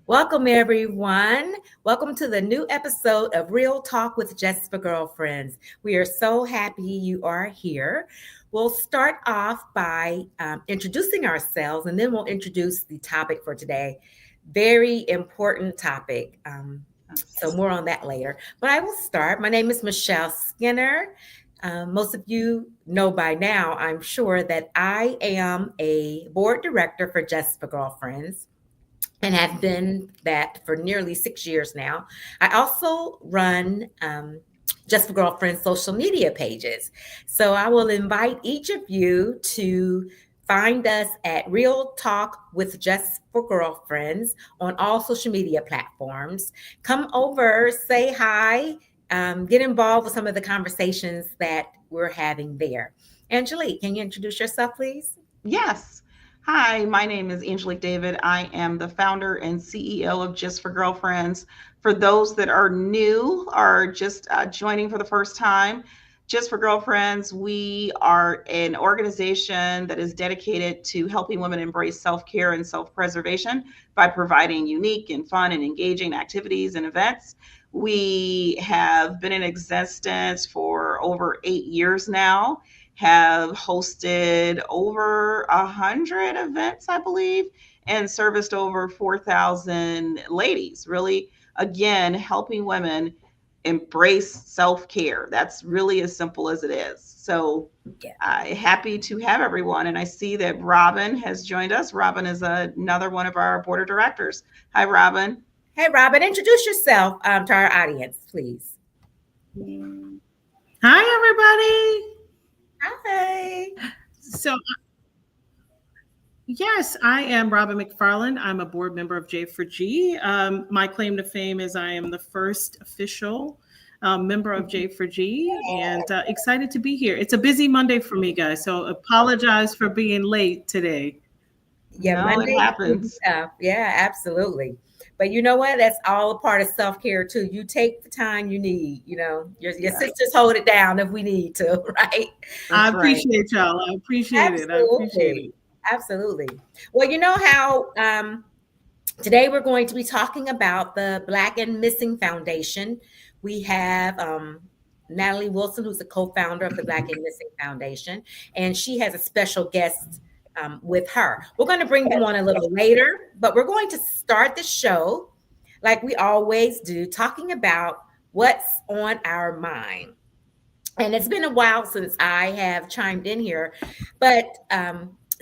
Welcome, everyone. Welcome to the new episode of Real Talk with Just for Girlfriends. We are so happy you are here. We'll start off by introducing ourselves, and then we'll introduce the topic for today. Very important topic. So, more on that later. But I will start. My name is Michelle Skinner. Most of you know by now, I'm sure, that I am a board director for Just for Girlfriends and have been that for nearly 6 years now. I also run Just for Girlfriends social media pages. So I will invite each of you to find us at Real Talk with Just for Girlfriends on all social media platforms. Come over, say hi, get involved with some of the conversations that we're having there. Angelique, can you introduce yourself, please? Yes. Hi, my name is Angelique David. I am the founder and CEO of Just for Girlfriends. For those that are new or just joining for the first time, Just for Girlfriends, we are an organization that is dedicated to helping women embrace self care and self preservation by providing unique and fun and engaging activities and events. We have been in existence for over 8 years now, have hosted over 100 events, I believe, and serviced over 4,000 ladies. Really, again, helping women embrace self-care. That's really as simple as it is. So Yeah. happy to have everyone. And I see that Robin has joined us. Robin is another one of our board of directors. Hi, Robin. Hey, Robin, introduce yourself to our audience, please. Hi, everybody. Hi. So, yes, I am Robin McFarland. I'm a board member of J4G. My claim to fame is I am the first official member of J4G and excited to be here. It's a busy Monday for me, guys, so apologize for being late today. Yeah, No, it Monday is happens. tough. Yeah, absolutely. But you know what? That's all a part of self care too. You take the time you need. Your Yeah, sisters hold it down if we need to, right? I that's right. appreciate y'all. I appreciate it. I appreciate Absolutely. it. Absolutely. Well, you know how today we're going to be talking about the Black and Missing Foundation. We have Natalie Wilson, who's the co-founder of the Black and Missing Foundation, and she has a special guest with her. We're going to bring them on a little later, but we're going to start the show like we always do, talking about what's on our mind. And it's been a while since I have chimed in here, but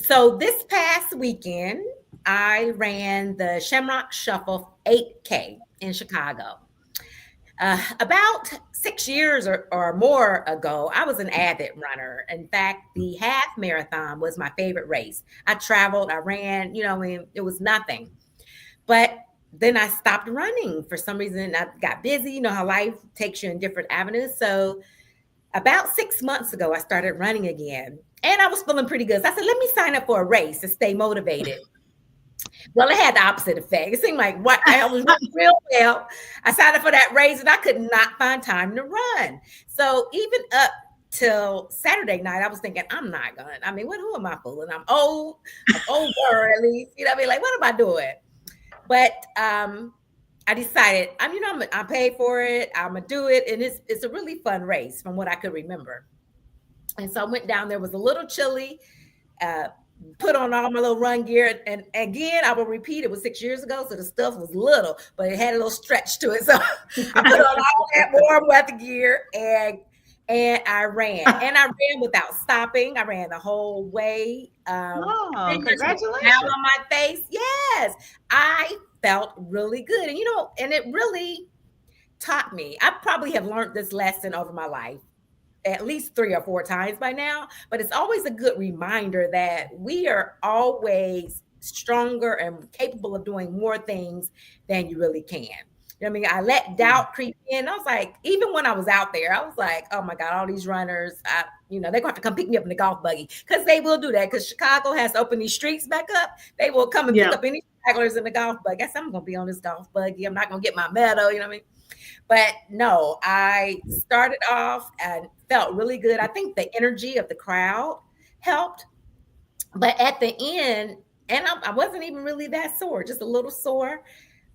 so this past weekend, I ran the Shamrock Shuffle 8K in Chicago. About 6 years or more ago, I was an avid runner. In fact, the half marathon was my favorite race. I traveled, I ran, I mean, it was nothing. But then I stopped running for some reason. I got busy, you know how life takes you in different avenues. So about 6 months ago, I started running again. And I was feeling pretty good. So I said, let me sign up for a race to stay motivated. Well, it had the opposite effect. It seemed like what I was running real well. I signed up for that race and I could not find time to run. So even up till Saturday night, I was thinking, I'm not going. I mean, who am I fooling? I'm older at least. You know what I mean? Like, what am I doing? But I decided, I paid for it. I'm gonna do it, and it's a really fun race from what I could remember. And so I went down there. It was a little chilly. Uh, put on all my little run gear, and again, I will repeat. It was 6 years ago, so the stuff was little, but it had a little stretch to it. So I put on all that warm weather gear, and I ran, and I ran without stopping. I ran the whole way. Oh, Pretty much with a smile congratulations. on my face. Yes, I felt really good, and it really taught me. I probably have learned this lesson over my life at least 3 or 4 times by now, but it's always a good reminder that we are always stronger and capable of doing more things than you really can. You know what I mean? I let Yeah. doubt creep in. I was like, even when I was out there, I was like, oh my God, all these runners, they're going to have to come pick me up in the golf buggy because they will do that because Chicago has to open these streets back up. They will come and pick Yeah. up any stragglers in the golf buggy. I guess I'm going to be on this golf buggy. I'm not going to get my medal. You know what I mean? But no, I started off and felt really good. I think the energy of the crowd helped. But at the end, and I wasn't even really that sore, just a little sore.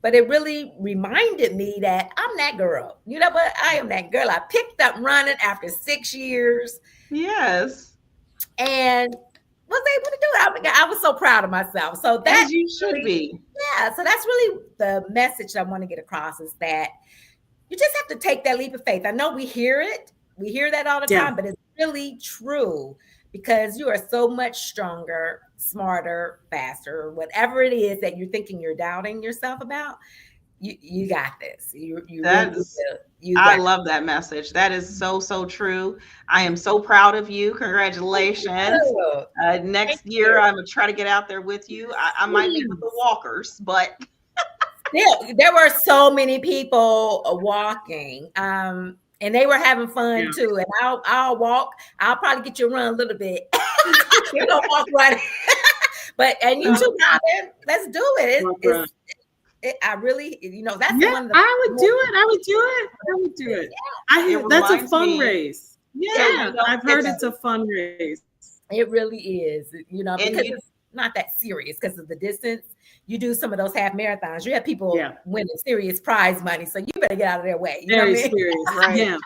but it really reminded me that I'm that girl. You know what? I am that girl. I picked up running after 6 years Yes. and was able to do it. I was so proud of myself. So As that you should really, be. yeah. So that's really the message I want to get across is that you just have to take that leap of faith. I know we hear it. We hear that all the Yeah. time, but it's really true because you are so much stronger, smarter, faster, whatever it is that you're thinking you're doubting yourself about. You got this. You really That's do. You I got love that message. That is so, so true. I am so proud of you. Congratulations. it. Next Thank year, you. I'm gonna try to get out there with you. I might be with the walkers, but Yeah, there were so many people walking. And they were having fun Yeah. too. And I'll walk. I'll probably get you to run a little bit. You don't walk right. And you too, Robin. Let's do it. I really, that's Yeah, one of the I would do it. I would do it. I would do it. I hear It that's a reminds me- fundraise. Yeah, Yeah, I've heard it's- it's a fundraise. It really is, And because you- it's not that serious because of the distance. You do some of those half marathons, you have people winning serious prize money. So you better get out of their way. You know Very what I mean? serious. Right. Yeah.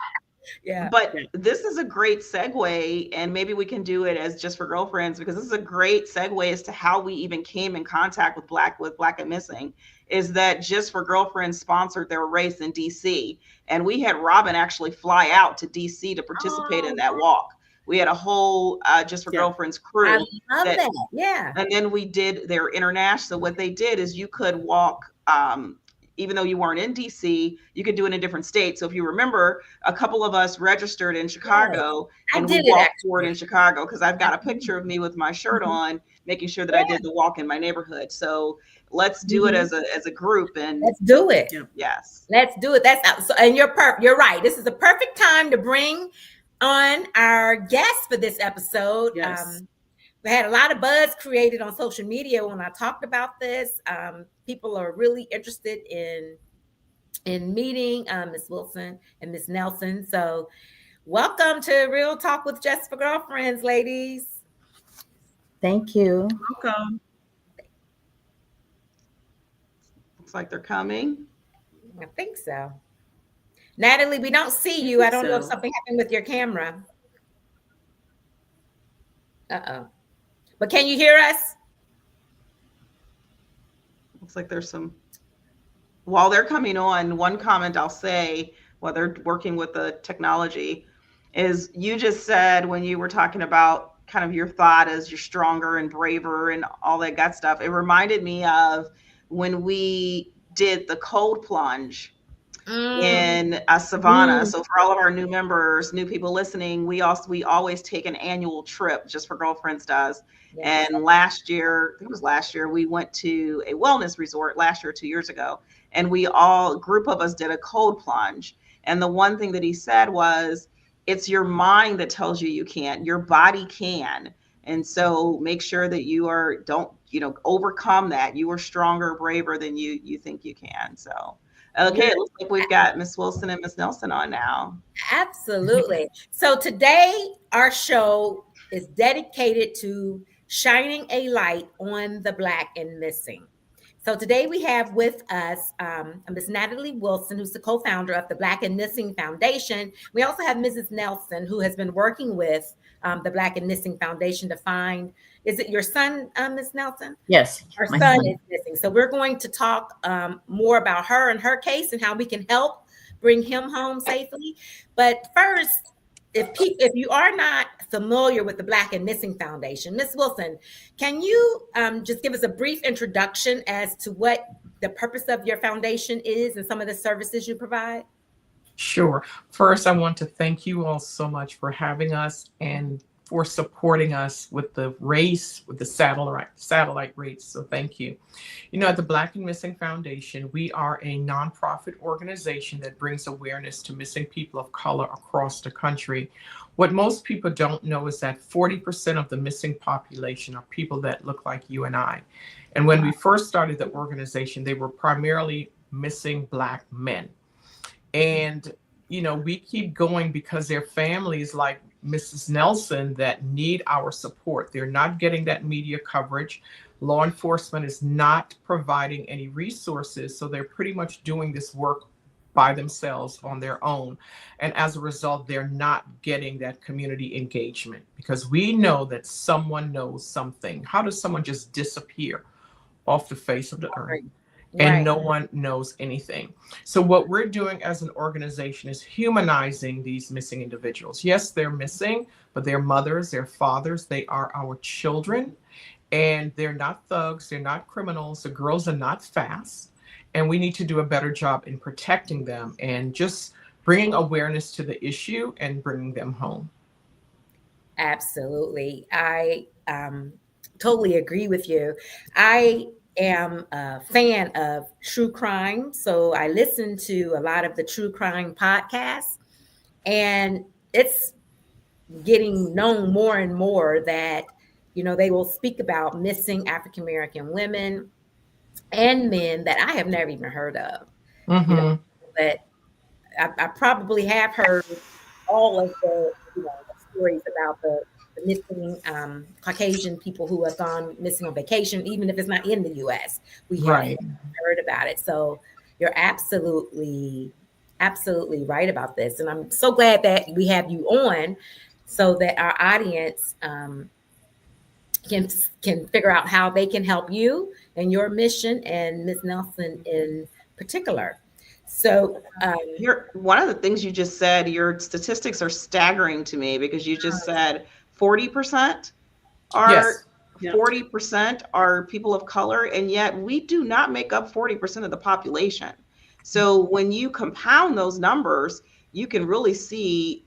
Yeah. But this is a great segue, and maybe we can do it as Just for Girlfriends, because this is a great segue as to how we even came in contact with Black and Missing. Is that Just for Girlfriends sponsored their race in DC, and we had Robin actually fly out to DC to participate in that walk. We had a whole Just for Girlfriends crew. I love that. Yeah. And then we did their international. So what they did is you could walk, even though you weren't in DC, you could do it in a different state. So if you remember, a couple of us registered in Chicago, and we walked toward in Chicago, because I've got a picture of me with my shirt on, making sure that I did the walk in my neighborhood. So let's do it as a group, and let's do it. Yes, let's do it. That's so, and you're right. This is the perfect time to bring on our guest for this episode. Yes. We had a lot of buzz created on social media when I talked about this. People are really interested in meeting Ms. Wilson and Ms. Nelson. So welcome to Real Talk with Just for Girlfriends, ladies. Thank you. Welcome. Looks like they're coming. I think so. Natalie, we don't see you. I don't know if something happened with your camera. Uh-oh. But can you hear us? Looks like there's some. While they're coming on, one comment I'll say while they're working with the technology is, you just said when you were talking about kind of your thought as you're stronger and braver and all that good stuff, it reminded me of when we did the cold plunge in Savannah. So for all of our new members, new people listening, we always take an annual trip. Just for Girlfriends does. Yes. And last year, I think it was last year, we went to a wellness resort last year, 2 years ago, and a group of us did a cold plunge. And the one thing that he said was, it's your mind that tells you you can't, your body can. And so make sure that don't overcome that. You are stronger, braver than you think you can. So okay, it looks like we've got Miss Wilson and Miss Nelson on now. Absolutely. So today, our show is dedicated to shining a light on the Black and Missing. So today we have with us Ms. Natalie Wilson, who's the co-founder of the Black and Missing Foundation. We also have Mrs. Nelson, who has been working with the Black and Missing Foundation to find, is it your son, Ms. Nelson? Yes. Her son is missing. So we're going to talk more about her and her case and how we can help bring him home safely. But first, if you are not familiar with the Black and Missing Foundation, Ms. Wilson, can you just give us a brief introduction as to what the purpose of your foundation is and some of the services you provide? Sure. First, I want to thank you all so much for having us and for supporting us with the race, with the satellite race. So thank you. At the Black and Missing Foundation, we are a nonprofit organization that brings awareness to missing people of color across the country. What most people don't know is that 40% of the missing population are people that look like you and I. And when we first started the organization, they were primarily missing Black men. And, we keep going because there are families like Mrs. Nelson that need our support. They're not getting that media coverage. Law enforcement is not providing any resources, so they're pretty much doing this work by themselves on their own. And as a result, they're not getting that community engagement because we know that someone knows something. How does someone just disappear off the face of the earth? And Right. no one knows anything. So what we're doing as an organization is humanizing these missing individuals. Yes, they're missing, but they're mothers, they're fathers, they are our children, and they're not thugs, they're not criminals. The girls are not fast, and we need to do a better job in protecting them and just bringing awareness to the issue and bringing them home. Absolutely. I totally agree with you. I am a fan of true crime. So I listen to a lot of the true crime podcasts, and it's getting known more and more that, they will speak about missing African American women and men that I have never even heard of. Mhm. But I probably have heard all of the stories about the missing Caucasian people who have gone missing on vacation, even if it's not in the U.S. We have Right. heard about it. So you're absolutely right about this. And I'm so glad that we have you on so that our audience can figure out how they can help you and your mission and Ms. Nelson in particular. So One of the things you just said, your statistics are staggering to me because you just said 40% are Yes. 40% are people of color, and yet we do not make up 40% of the population. So when you compound those numbers, you can really see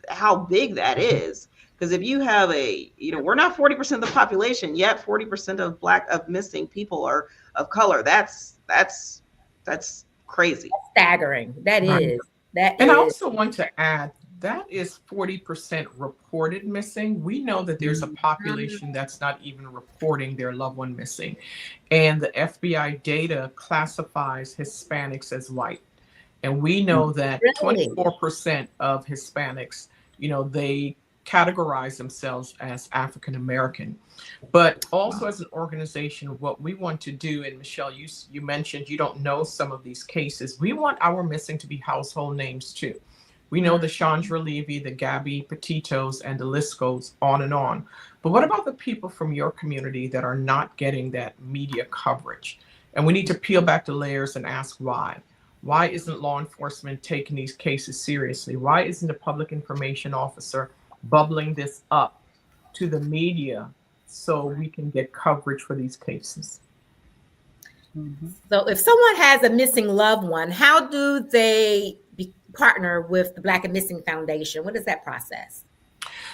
how big that is. Because if you have we're not 40% of the population, yet 40% of missing people are of color. That's crazy. staggering. That Right. is. That And I is. also want to add that is 40% reported missing. We know that there's a population that's not even reporting their loved one missing. And the FBI data classifies Hispanics as white. And we know that Really? 24% of Hispanics, they categorize themselves as African American. But also as an organization, what we want to do, and Michelle, you mentioned you don't know some of these cases. We want our missing to be household names too. We know the Chandra Levy, the Gabby Petitos, and the list goes on and on. But what about the people from your community that are not getting that media coverage? And we need to peel back the layers and ask why. Why isn't law enforcement taking these cases seriously? Why isn't the public information officer bubbling this up to the media so we can get coverage for these cases? So if someone has a missing loved one, how do they partner with the Black and Missing Foundation? What is that process?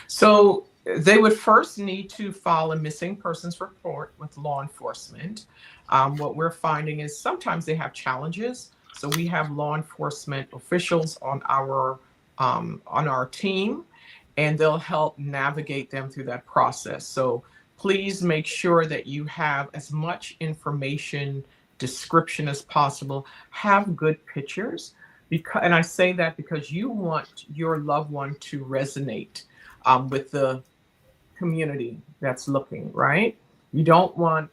So they would first need to file a missing persons report with law enforcement. What we're finding is sometimes they have challenges. So we have law enforcement officials on our team, and they'll help navigate them through that process. So please make sure that you have as much information, description as possible. Have good pictures. And I say that because you want your loved one to resonate with the community that's looking, right? You don't want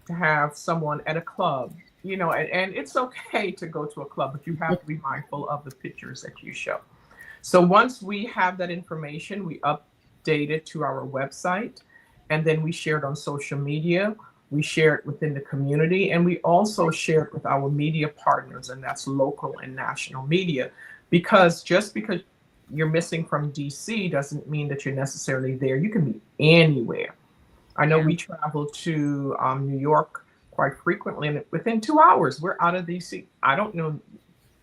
to have someone at a club, and it's okay to go to a club, but you have to be mindful of the pictures that you show. So once we have that information, we update it to our website, and then we share it on social media. We share it within the community, and we also share it with our media partners, and that's local and national media. Because just because you're missing from DC doesn't mean that you're necessarily there. You can be anywhere. I know we travel to New York quite frequently, and within 2 hours, we're out of DC. I don't know,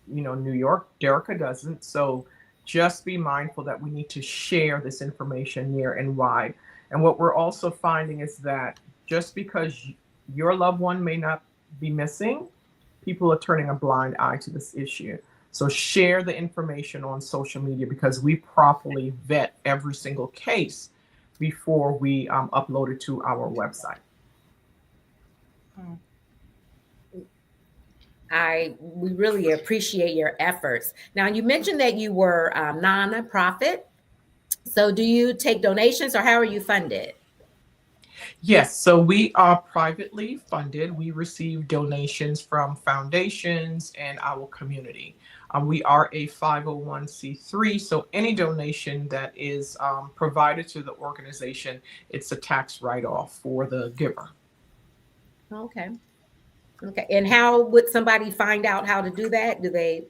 New York, Derica doesn't. So just be mindful that we need to share this information near and wide. And what we're also finding is that just because your loved one may not be missing, people are turning a blind eye to this issue. So share the information on social media because we properly vet every single case before we upload it to our website. We really appreciate your efforts. Now, you mentioned that you were a nonprofit. So do you take donations or how are you funded? Yes, so we are privately funded. We receive donations from foundations and our community. We are a 501c3, so any donation that is provided to the organization, it's a tax write-off for the giver. Okay. Okay. And how would somebody find out how to do that? Do they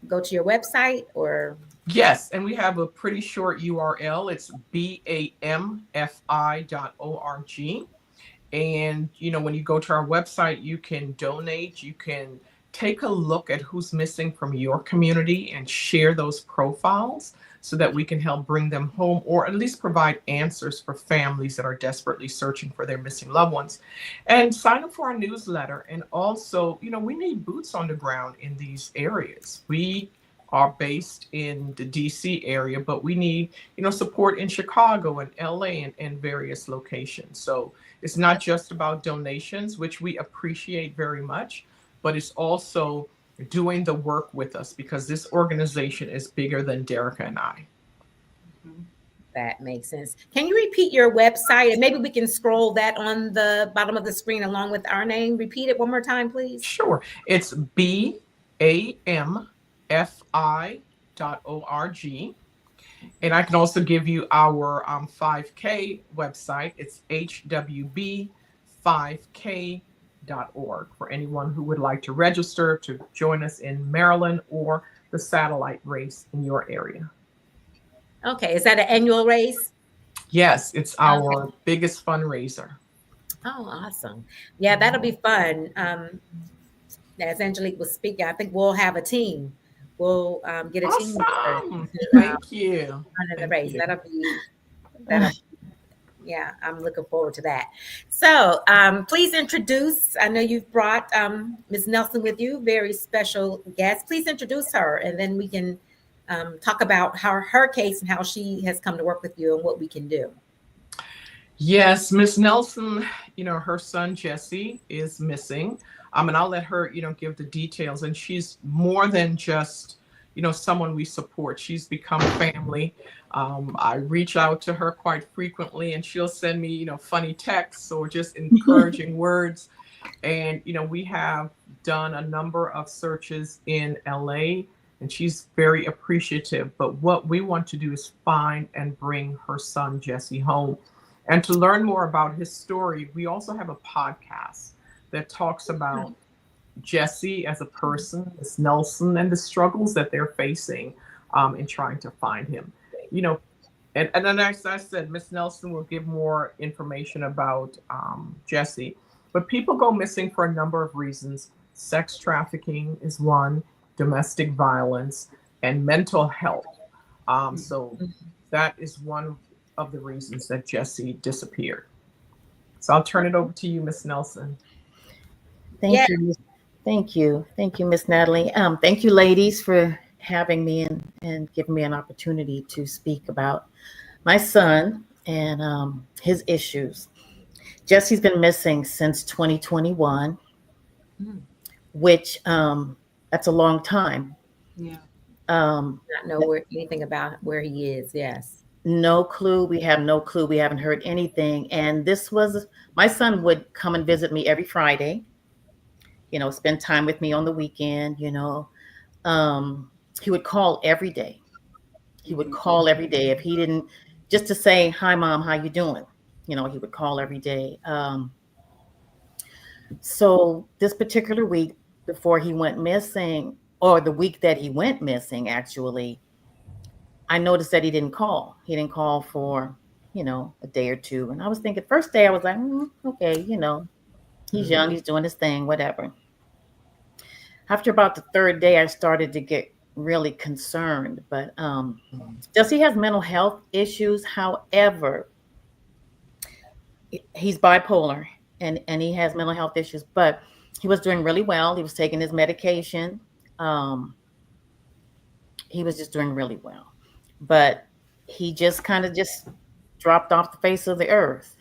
go to your website or? Yes, and we have a pretty short URL. It's bamfi.org. And, when you go to our website, you can donate, you can take a look at who's missing from your community and share those profiles so that we can help bring them home or at least provide answers for families that are desperately searching for their missing loved ones. And sign up for our newsletter. And also, we need boots on the ground in these areas. We are based in the DC area, but we need, support in Chicago and LA and various locations. So it's not just about donations, which we appreciate very much, but it's also doing the work with us because this organization is bigger than Derica and I. That makes sense. Can you repeat your website? And maybe we can scroll that on the bottom of the screen along with our name. Repeat it one more time, please. Sure. It's bamfi.org. And I can also give you our 5K website. It's hwb5k.org for anyone who would like to register to join us in Maryland or the satellite race in your area. Okay. Is that an annual race? Yes, it's our biggest fundraiser. Oh, awesome. Yeah, that'll be fun. As Angelique was speaking, I think we'll have a team. We'll get a team. Awesome. Thank you. Under the race. That'll be, yeah, I'm looking forward to that. So please introduce, I know you've brought Ms. Nelson with you, very special guest. Please introduce her and then we can talk about her case and how she has come to work with you and what we can do. Yes, Ms. Nelson, her son Jesse is missing. And I'll let her, give the details. And she's more than just, someone we support. She's become family. I reach out to her quite frequently and she'll send me, funny texts or just encouraging words. And, we have done a number of searches in LA and she's very appreciative. But what we want to do is find and bring her son Jesse home. And to learn more about his story, we also have a podcast that talks about Jesse as a person, Miss Nelson, and the struggles that they're facing in trying to find him. And then as I said, Miss Nelson will give more information about Jesse. But people go missing for a number of reasons. Sex trafficking is one, domestic violence, and mental health. So that is one of the reasons that Jesse disappeared. So I'll turn it over to you, Miss Nelson. Thank you. Thank you, Miss Natalie. Thank you, ladies, for having me and giving me an opportunity to speak about my son and his issues. Jesse's been missing since 2021, which that's a long time. Yeah. Not know anything about where he is. Yes. No clue. We have no clue. We haven't heard anything. And my son would come and visit me every Friday. Spend time with me on the weekend, he would call every day. If he didn't, just to say, hi, Mom, how you doing? He would call every day. So this particular week before he went missing, or the week that he went missing, actually, I noticed that he didn't call. He didn't call for, a day or two. And I was thinking, first day, I was like, okay, he's young, he's doing his thing, whatever. After about the third day, I started to get really concerned. But Jesse has mental health issues. However, he's bipolar and he has mental health issues. But he was doing really well. He was taking his medication. He was just doing really well. But he just kind of just dropped off the face of the earth.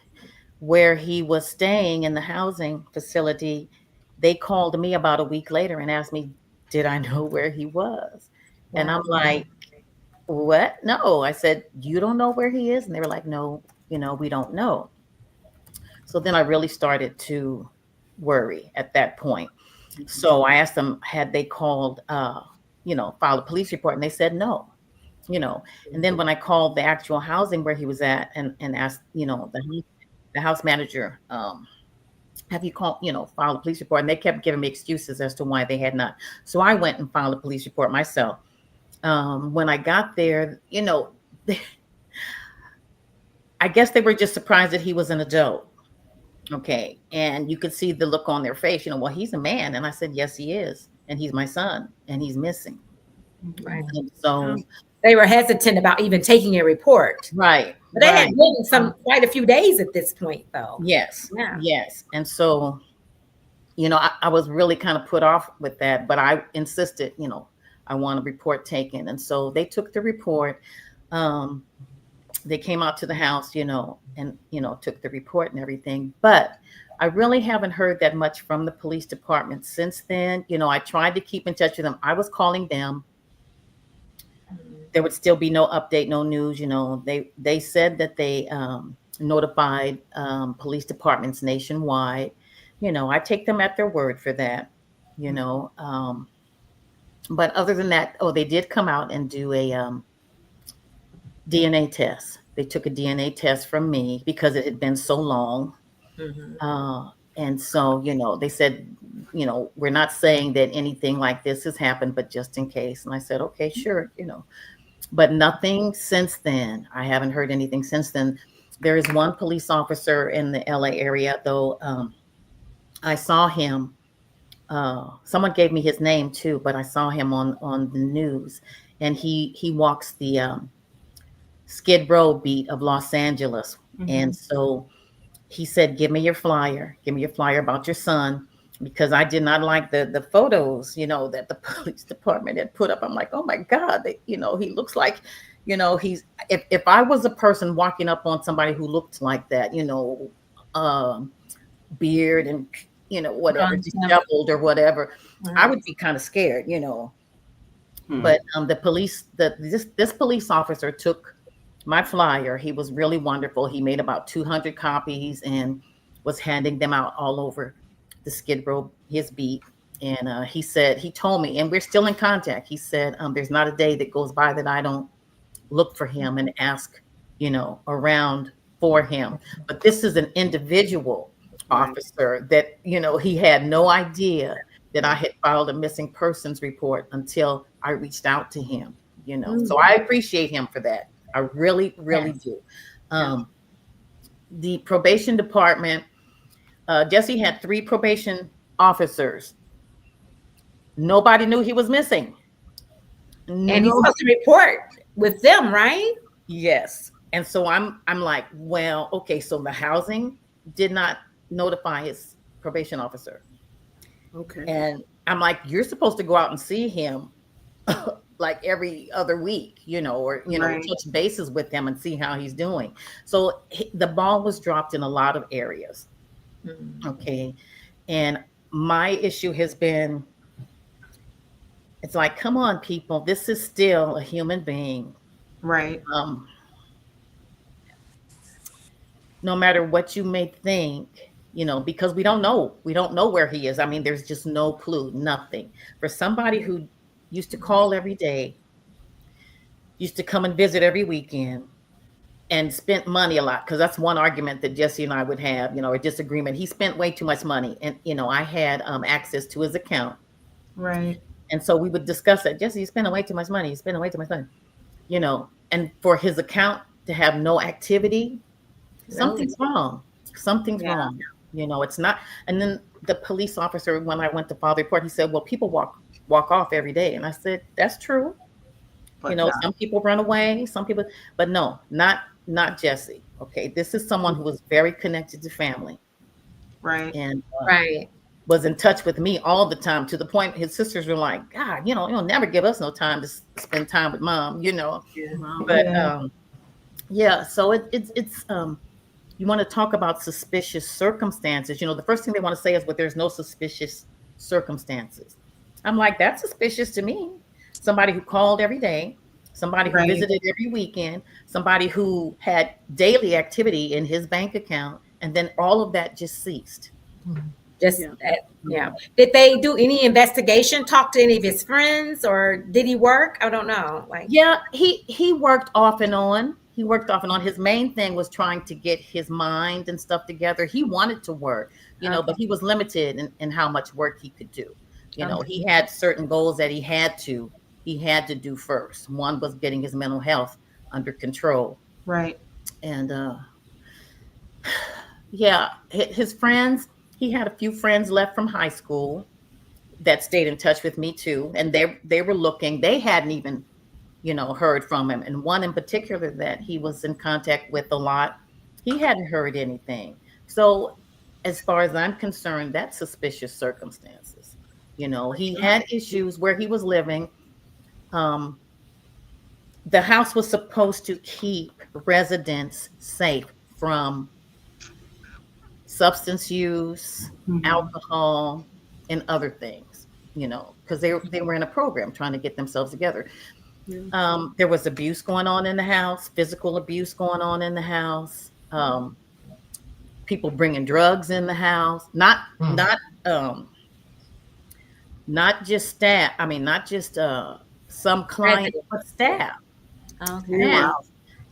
Where he was staying in the housing facility, they called me about a week later and asked me, did I know where he was? Wow. And I'm like, what? No. I said, you don't know where he is? And they were like, no, we don't know. So then I really started to worry at that point. So I asked them, had they called, filed a police report? And they said no, And then when I called the actual housing where he was at and asked, the house manager, have you called, filed a police report? And they kept giving me excuses as to why they had not. So I went and filed a police report myself. When I got there, I guess they were just surprised that he was an adult. Okay. And you could see the look on their face, well, he's a man. And I said, yes, he is. And he's my son and he's missing. Right. And so they were hesitant about even taking a report. Right. But they had given quite a few days at this point, though. Yes. Yeah. Yes. And so, I was really kind of put off with that, but I insisted, I want a report taken. And so they took the report. They came out to the house, and, took the report and everything. But I really haven't heard that much from the police department since then. I tried to keep in touch with them. I was calling them. There would still be no update, no news. They said that they notified police departments nationwide. I take them at their word for that, But other than that, they did come out and do a DNA test. They took a DNA test from me because it had been so long. Mm-hmm. And so, they said, we're not saying that anything like this has happened, but just in case. And I said, okay, sure, but nothing since then. I haven't heard anything since then. There is one police officer in the LA area, though. I saw him. Someone gave me his name too, but I saw him on the news, and he walks the Skid Row beat of Los Angeles. Mm-hmm. And so he said, give me your flyer about your son, because I did not like the photos, that the police department had put up. I'm like, oh my God, he looks like, he's, if I was a person walking up on somebody who looked like that, beard and, whatever, disheveled or whatever, I would be kind of scared, But the police, this police officer took my flyer. He was really wonderful. He made about 200 copies and was handing them out all over the Skid Row, his beat. And he told me, and we're still in contact. He said, there's not a day that goes by that I don't look for him and ask, around for him. But this is an individual officer that, he had no idea that I had filed a missing persons report until I reached out to him, So I appreciate him for that. I really, really do. The probation department, Jesse had 3 probation officers. Nobody knew he was missing. And he's supposed to report with them, right? Yes. And so I'm like, well, okay, so the housing did not notify his probation officer. Okay. And I'm like, you're supposed to go out and see him like every other week, or, Right. touch bases with him and see how he's doing. So the ball was dropped in a lot of areas. Mm-hmm. Okay. And my issue has been, it's like, come on, people, this is still a human being. Right. No matter what you may think, because we don't know where he is. I mean, there's just no clue, nothing. For somebody who used to call every day, used to come and visit every weekend, and spent money a lot, because that's one argument that Jesse and I would have, a disagreement. He spent way too much money, and I had access to his account, Right. and so we would discuss that. Jesse, you're spending way too much money. You're spending way too much money, and for his account to have no activity, something's wrong. Something's wrong. It's not. And then the police officer, when I went to file the report, he said, well, people walk off every day. And I said, that's true. But Some people run away, some people, but no, not Jesse. Okay. This is someone who was very connected to family. Right. And Right. was in touch with me all the time, to the point his sisters were like, God, you'll never give us no time to spend time with mom, But so it's you want to talk about suspicious circumstances. The first thing they want to say is, well, there's no suspicious circumstances. I'm like, that's suspicious to me. Somebody who called every day, somebody who visited every weekend, somebody who had daily activity in his bank account, And then all of that just ceased. Just Yeah. yeah. Did they do any investigation? Talk to any of his friends, or did he work? I don't know. Like, Yeah, he worked off and on. He worked off and on. His main thing was trying to get his mind and stuff together. He wanted to work, but he was limited in how much work he could do. He had certain goals that he had to do first. One was getting his mental health under control. Right. And his friends, he had a few friends left from high school that stayed in touch with me too. And they were looking, they hadn't even, heard from him. And one in particular that he was in contact with a lot, he hadn't heard anything. So as far as I'm concerned, that's suspicious circumstances. He had issues where he was living. The house was supposed to keep residents safe from substance use, alcohol, and other things, because they were in a program trying to get themselves together. There was abuse going on in the house, physical abuse going on in the house, people bringing drugs in the house, not just staff. I mean, not just some clients, but staff. okay.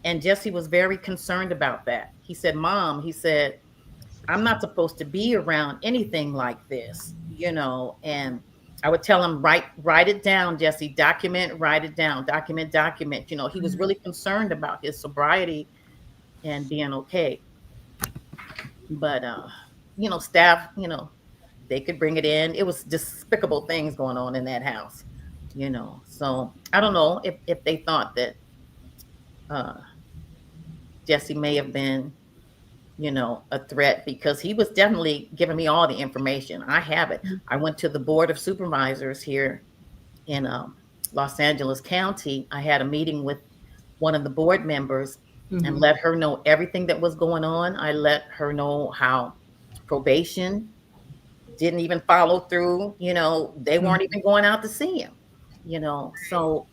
And Jesse was very concerned about that. He said, "Mom," he said, "I'm not supposed to be around anything like this, and I would tell him, write it down, Jesse, document, write it down, document. He was really concerned about his sobriety and being okay. But, staff, they could bring it in. It was despicable things going on in that house, So I don't know if they thought that Jesse may have been, a threat, because he was definitely giving me all the information. I have it. I went to the Board of Supervisors here in Los Angeles County. I had a meeting with one of the board members and let her know everything that was going on. I let her know how probation didn't even follow through. They weren't even going out to see him, so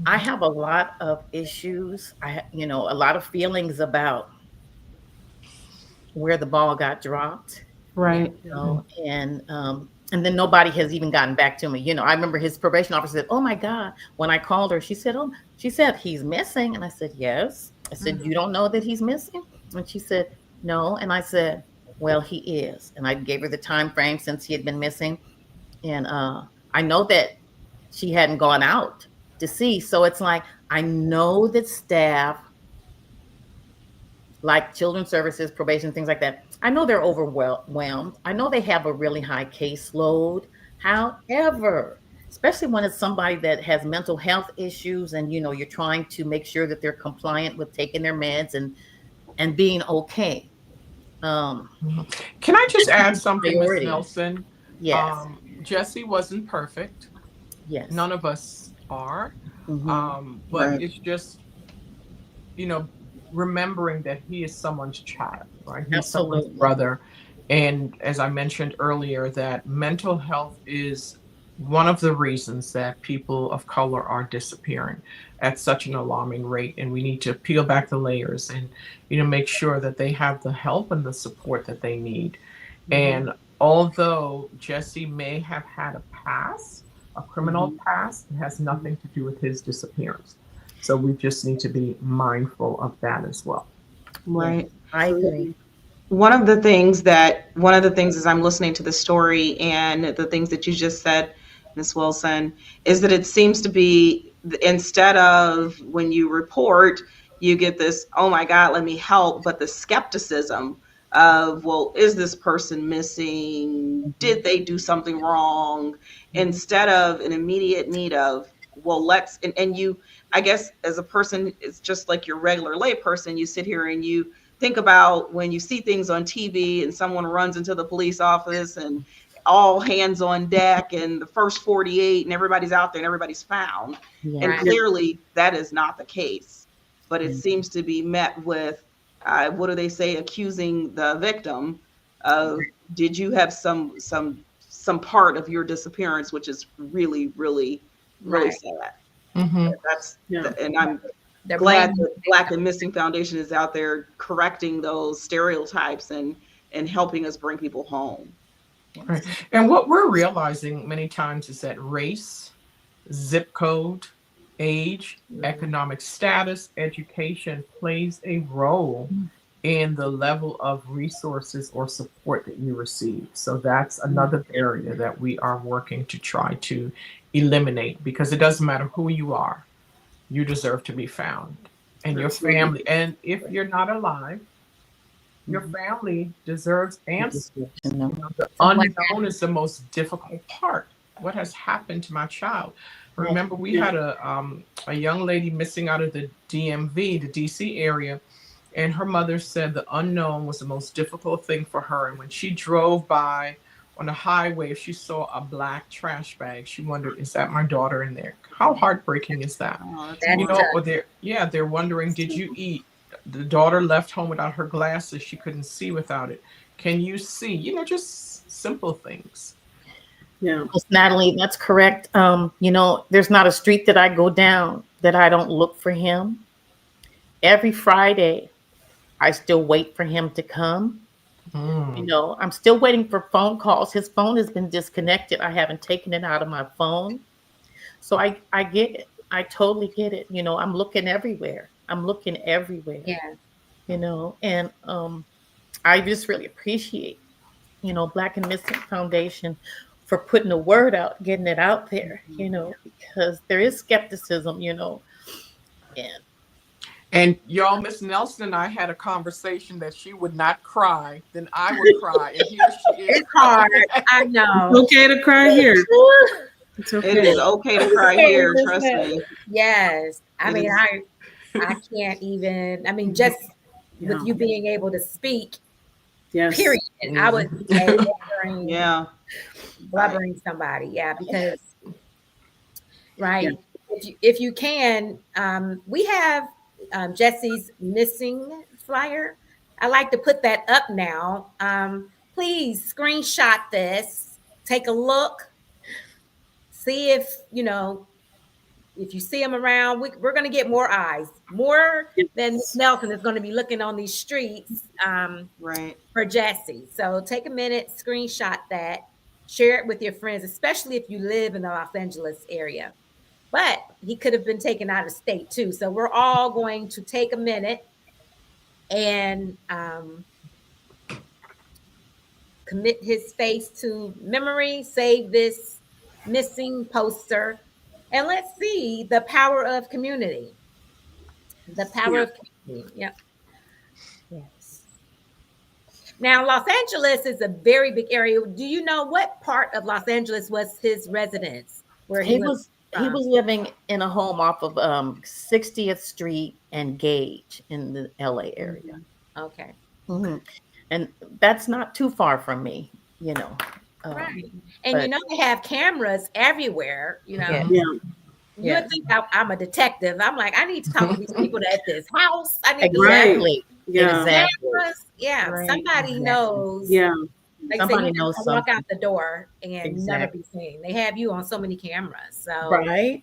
I have a lot of issues. A lot of feelings about where the ball got dropped. Right. And then nobody has even gotten back to me. I remember his probation officer said, "Oh my God," when I called her, she said, "He's missing." And I said, "Yes." I said, "You don't know that he's missing?" And she said, "No." And I said, "Well, he is." And I gave her the time frame since he had been missing. And I know that she hadn't gone out to see. So it's like, I know that staff, like children's services, probation, things like that, I know they're overwhelmed. I know they have a really high caseload. However, especially when it's somebody that has mental health issues and, you're trying to make sure that they're compliant with taking their meds and being okay. Can I just add something, Ms. Priority. Nelson? Yes. Jesse wasn't perfect. Yes. None of us are. Mhm. But Right. it's just, remembering that he is someone's child, right? He's someone's Absolutely. brother. And as I mentioned earlier, that mental health is one of the reasons that people of color are disappearing at such an alarming rate. And we need to peel back the layers and, make sure that they have the help and the support that they need. And although Jesse may have had a past, a criminal past, it has nothing to do with his disappearance. So we just need to be mindful of that as well. Right. I agree. One of the things as I'm listening to the story and the things that you just said, Ms. Wilson, is that it seems to be, instead of when you report, you get this, "Oh my God, let me help," but the skepticism of, well, is this person missing? Did they do something wrong? Instead of an immediate need of, well, and you, I guess as a person, it's just like your regular lay person, you sit here and you think about when you see things on TV and someone runs into the police office and all hands on deck and the first 48 and everybody's out there and everybody's found. Yeah. And clearly that is not the case, but it seems to be met with, what do they say, accusing the victim of, did you have some part of your disappearance, which is really, really, really Right. sad. Mm-hmm. That's, Yeah. and They're glad blaming that Black and Missing Foundation is out there correcting those stereotypes and helping us bring people home. Right. And what we're realizing many times is that race, zip code, age, economic status, education plays a role in the level of resources or support that you receive. So that's another barrier that we are working to try to eliminate, because it doesn't matter who you are, you deserve to be found. And your family, and if you're not alive, your family deserves answers. You know, the unknown is the most difficult part. What has happened to my child? Remember, we had a young lady missing out of the DMV, the DC area, and her mother said the unknown was the most difficult thing for her. And when she drove by on the highway, if she saw a black trash bag, she wondered, is that my daughter in there? How heartbreaking is that? Oh, That's You know, tough. or they're wondering, did you eat? The daughter left home without her glasses. She couldn't see without it. Can you see? You know, just simple things. Yeah. Miss Natalie, that's correct. You know, there's not a street that I go down that I don't look for him. Every Friday, I still wait for him to come. You know, I'm still waiting for phone calls. His phone has been disconnected. I haven't taken it out of my phone. So I get it. I totally get it. You know, I'm looking everywhere. Yeah. You know, and I just really appreciate, you know, Black and Missing Foundation for putting the word out, getting it out there, you know, because there is skepticism, you know, And y'all, Miss Nelson and I had a conversation that she would not cry, then I would cry. And here she is. It's hard. I know. Okay to cry here. It's okay. It is okay to cry here, trust me. Yes. I It mean, is. I can't even, I mean, just Yeah. with you being able to speak, Yes. period. I would be blubbering, Yeah. blubbering somebody. Yeah, because, right. If you can, we have Jesse's missing flyer. I like to put that up now. Please screenshot this, take a look, see if, you know, if you see him around, we're going to get more eyes, more than Nelson is going to be looking on these streets Right. for Jesse. So take a minute, screenshot that, share it with your friends, especially if you live in the Los Angeles area. But he could have been taken out of state too. So we're all going to take a minute and commit his face to memory, save this missing poster, and let's see the power of community. The power of community. Yep. Yes. Now, Los Angeles is a very big area. Do you know what part of Los Angeles was his residence? Where he was living in a home off of 60th Street and Gage in the LA area. Okay. Mm-hmm. And that's not too far from me, you know. Right. And you know, they have cameras everywhere, you know. Yeah. Yeah. You would think I'm a detective. I'm like, I need to talk to these people at this house. I need Exactly. Yeah. Exactly. cameras. Yeah. Right. Somebody Exactly. knows. Yeah. Like Somebody say, you knows can walk something. out the door and never Exactly. be seen. They have you on so many cameras. So Right.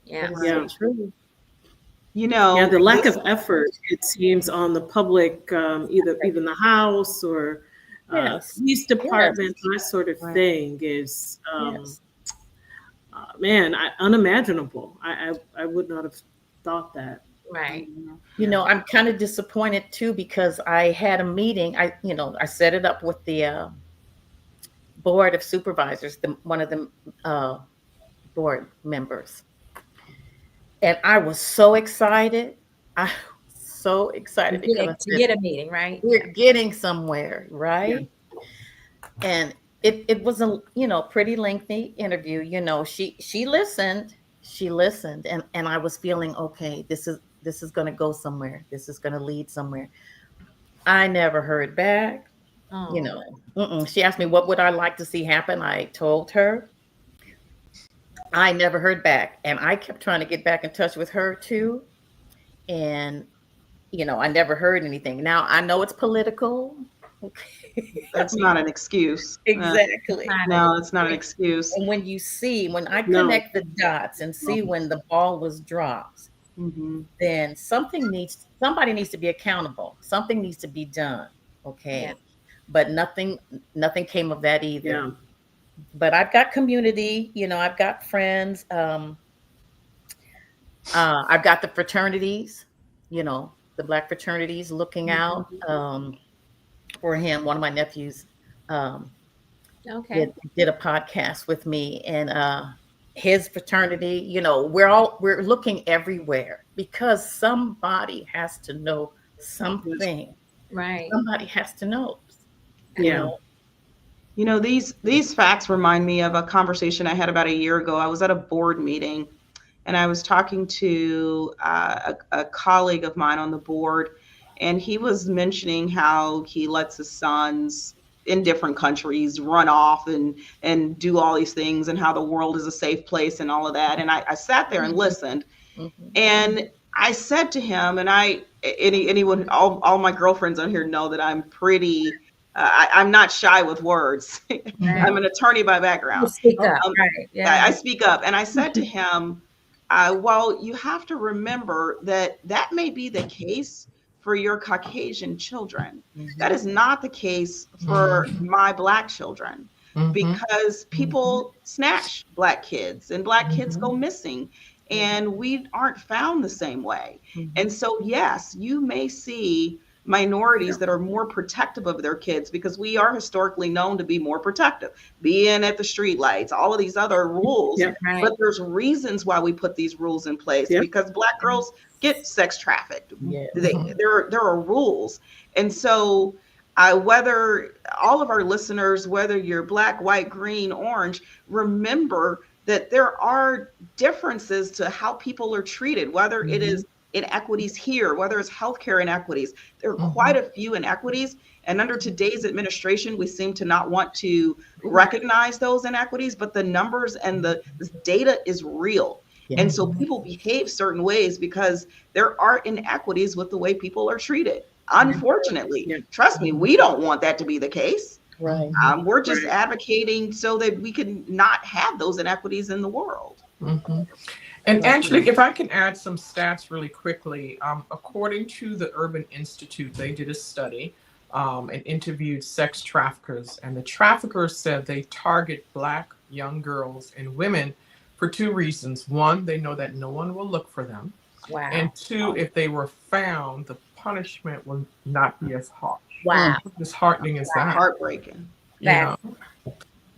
yeah. Yeah. True. You know, Yeah, the lack of effort, it seems, on the public, either even the house or Yes. police department, that sort of Right. thing is, Yes. man, unimaginable. I would not have thought that. Right. You know, I'm kind of disappointed too because I had a meeting. I set it up with the board of supervisors, one of the board members, and I was so excited. I was so excited because To get a meeting, right? we're getting somewhere, right? And it was a pretty lengthy interview. You know, she listened, and I was feeling okay. This is going to go somewhere. This is going to lead somewhere. I never heard back. Oh. You know, she asked me what would I like to see happen. I told her. I never heard back, and I kept trying to get back in touch with her too, and I never heard anything. Now I know it's political. that's not an excuse. Exactly. No, it's not an excuse. And when I connect the dots and see when the ball was dropped, then somebody needs to be accountable. Something needs to be done. Okay. Yeah. But nothing came of that either. Yeah. But I've got community, I've got friends. I've got the fraternities, the Black fraternities looking out for him. One of my nephews Okay. did a podcast with me, and his fraternity, we're looking everywhere because somebody has to know something. Right. Somebody has to know. Yeah. These facts remind me of a conversation I had about a year ago. I was at a board meeting and I was talking to a colleague of mine on the board, and he was mentioning how he lets his sons in different countries run off and do all these things, and how the world is a safe place and all of that. And I sat there and listened, and I said to him, and anyone, all my girlfriends on here know that I'm pretty, I'm not shy with words. I'm an attorney by background. You speak up, right? Yeah. I speak up, and I said to him, well, you have to remember that may be the case for your Caucasian children. That is not the case for my Black children, because people snatch Black kids and Black kids go missing, and we aren't found the same way. And so, yes, you may see minorities that are more protective of their kids, because we are historically known to be more protective, being at the street lights, all of these other rules. Right. But there's reasons why we put these rules in place, because Black girls get sex trafficked. There are rules. And so whether all of our listeners, whether you're Black, white, green, orange, remember that there are differences to how people are treated, whether it is inequities here, whether it's healthcare inequities. There are quite a few inequities. And under today's administration, we seem to not want to recognize those inequities, but the numbers and the data is real. And so people behave certain ways because there are inequities with the way people are treated. Unfortunately, trust me, we don't want that to be the case. Right. We're just advocating so that we can not have those inequities in the world. And Angelique, if I can add some stats really quickly, according to the Urban Institute, they did a study and interviewed sex traffickers, and the traffickers said they target Black young girls and women for two reasons. One, they know that no one will look for them. Wow. And two, if they were found, the punishment will not be as harsh. Wow. How disheartening is that? Heartbreaking. You know?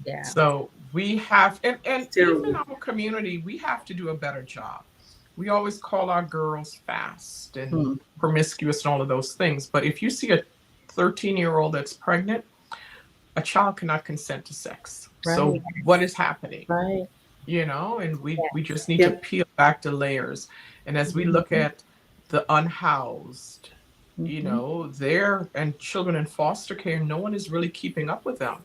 Yeah. So we have, and even in our community, we have to do a better job. We always call our girls fast and promiscuous and all of those things. But if you see a 13-year-old that's pregnant, a child cannot consent to sex. Right. So what is happening? Right. And we just need to peel back the layers. And as we look at the unhoused, and children in foster care, no one is really keeping up with them.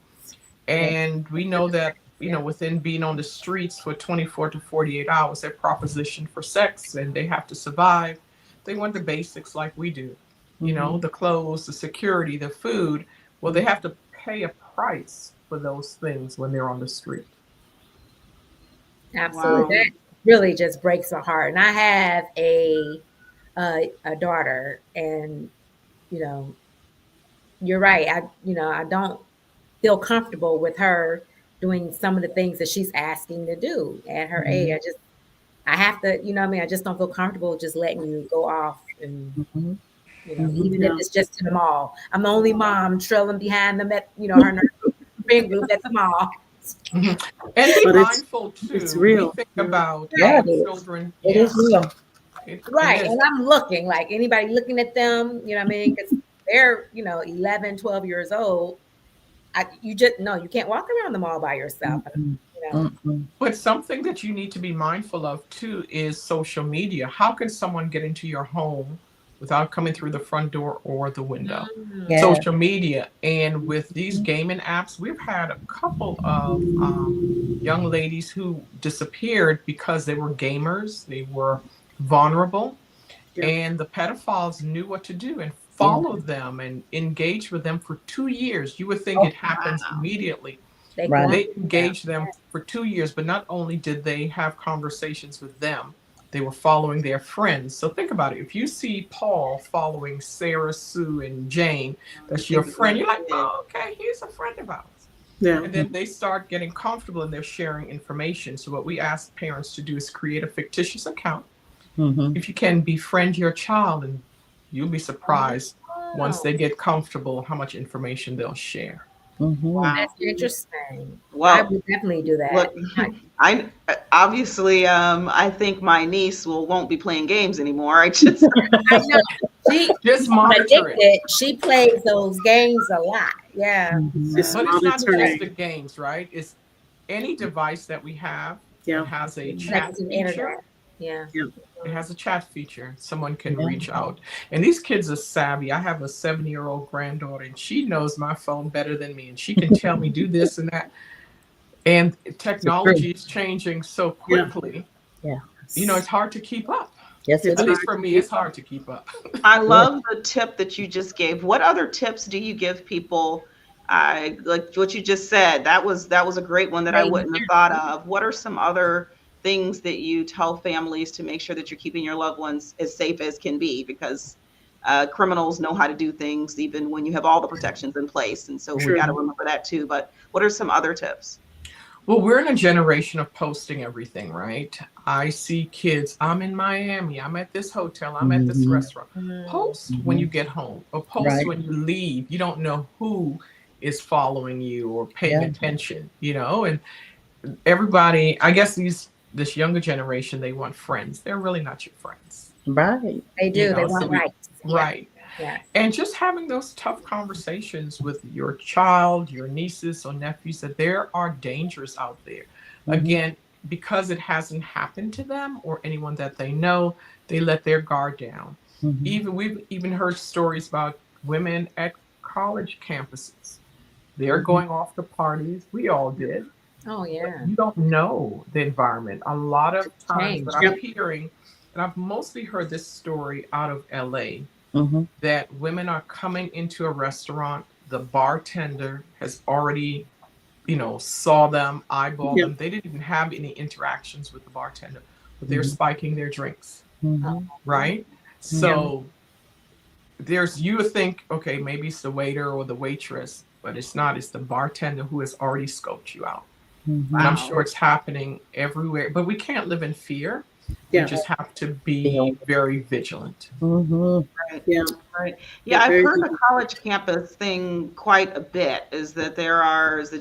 And we know that, within being on the streets for 24 to 48 hours, they're propositioned for sex and they have to survive. They want the basics like we do, the clothes, the security, the food. Well, they have to pay a price for those things when they're on the street. Absolutely. Wow. That really just breaks my heart. And I have a daughter, and you're right. I don't feel comfortable with her doing some of the things that she's asking to do at her age. I have to, I just don't feel comfortable just letting you go off and, even if it's just to the mall. I'm the only mom trailing behind them at, her friend group at the mall. And be mindful too. It's real. We think about children. It is real. Right. And I'm looking, like anybody looking at them, because they're, 11, 12 years old. You can't walk around the mall by yourself. But something that you need to be mindful of too is social media. How can someone get into your home without coming through the front door or the window? Social media. And with these gaming apps, we've had a couple of young ladies who disappeared because they were gamers. They were vulnerable, and the pedophiles knew what to do and followed them and engaged with them for 2 years. You would think it happens immediately. They engaged them for 2 years, but not only did they have conversations with them, they were following their friends. So think about it. If you see Paul following Sarah, Sue, and Jane, that's your friend. You're like, oh, okay, he's a friend of ours. Yeah. And then they start getting comfortable and they're sharing information. So what we ask parents to do is create a fictitious account. Mhm. If you can befriend your child, and you'll be surprised once they get comfortable how much information they'll share. Mhm. Wow. That's interesting. I Well, would definitely do that. look, I obviously I think my niece won't be playing games anymore. I just I know. She, Just monitor it. addicted. She plays those games a lot. Yeah. Mhm. Just But it's not just monitoring. the games, right? It's any device that we have Yeah. that has a Like chat it's an feature. internet. Yeah. It has a chat feature. Someone can Yeah. reach out. And these kids are savvy. I have a 7-year-old granddaughter, and she knows my phone better than me. And she can tell me, do this and that. And technology is changing so quickly. Yeah. You know, it's hard to keep up. Yes, it At is. least for me, it's hard to keep up. I love the tip that you just gave. What other tips do you give people? Like what you just said. That was a great one that I wouldn't have thought of. What are some other things that you tell families to make sure that you're keeping your loved ones as safe as can be? Because criminals know how to do things even when you have all the protections in place, and so True. we got to remember that too. But what are some other tips? Well, we're in a generation of posting everything, right? I see kids, I'm in Miami, I'm at this hotel, I'm at this Mhm. restaurant. Post when Mhm. you get home, or post Right. when you leave. You don't know who is following you or paying Yeah. attention, you know? And everybody, I guess this younger generation, they want friends. They're really not your friends. Right. They do. You They know, so want we- rights. Yeah. Right. Yeah. And just having those tough conversations with your child, your nieces or nephews, that there are dangers out there. Mhm. Again, because it hasn't happened to them or anyone that they know, they let their guard down. Mhm. We've even heard stories about women at college campuses. They're Mhm. going off to parties. We all did. Oh yeah. You don't know the environment. A lot of times that I'm Yep. hearing, and I've mostly heard this story out of LA, Mhm. that women are coming into a restaurant, the bartender has already, saw them, eyeballed Yeah. them. They didn't even have any interactions with the bartender, but they're Mhm. spiking their drinks, Mhm. right? So you would think, okay, maybe it's the waiter or the waitress, but it's not. It's the bartender who has already scoped you out. Mhm. And I'm Wow. sure it's happening everywhere, but we can't live in fear. Yeah. We just have to be very vigilant. Mhm. Yeah. Right. Yeah, Yeah, I've very heard good. the college campus thing quite a bit, is that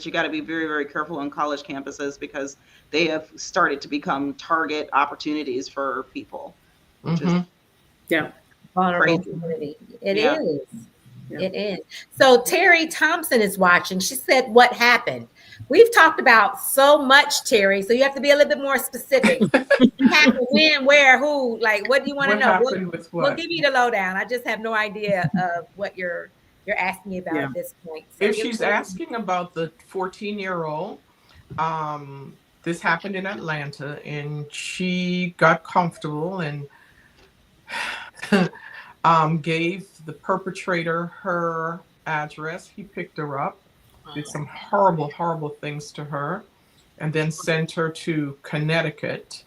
you got to be very, very careful on college campuses because they have started to become target opportunities for people, which is Mhm. Yeah. Vulnerable Crazy. community. It Yeah. is. Yeah. It is. So Terry Thompson is watching. She said, "What happened?" We've talked about so much, Terry. So you have to be a little bit more specific. What happened? When? Where? Who? Like, what do you want to What know? happened with Well, what? give me the lowdown. I just have no idea of what you're asking me about Yeah. at this point. So If give she's me- asking about the 14-year-old, this happened in Atlanta, and she got comfortable and gave the perpetrator her address. He picked her up, did some horrible, horrible things to her, and then sent her to Connecticut.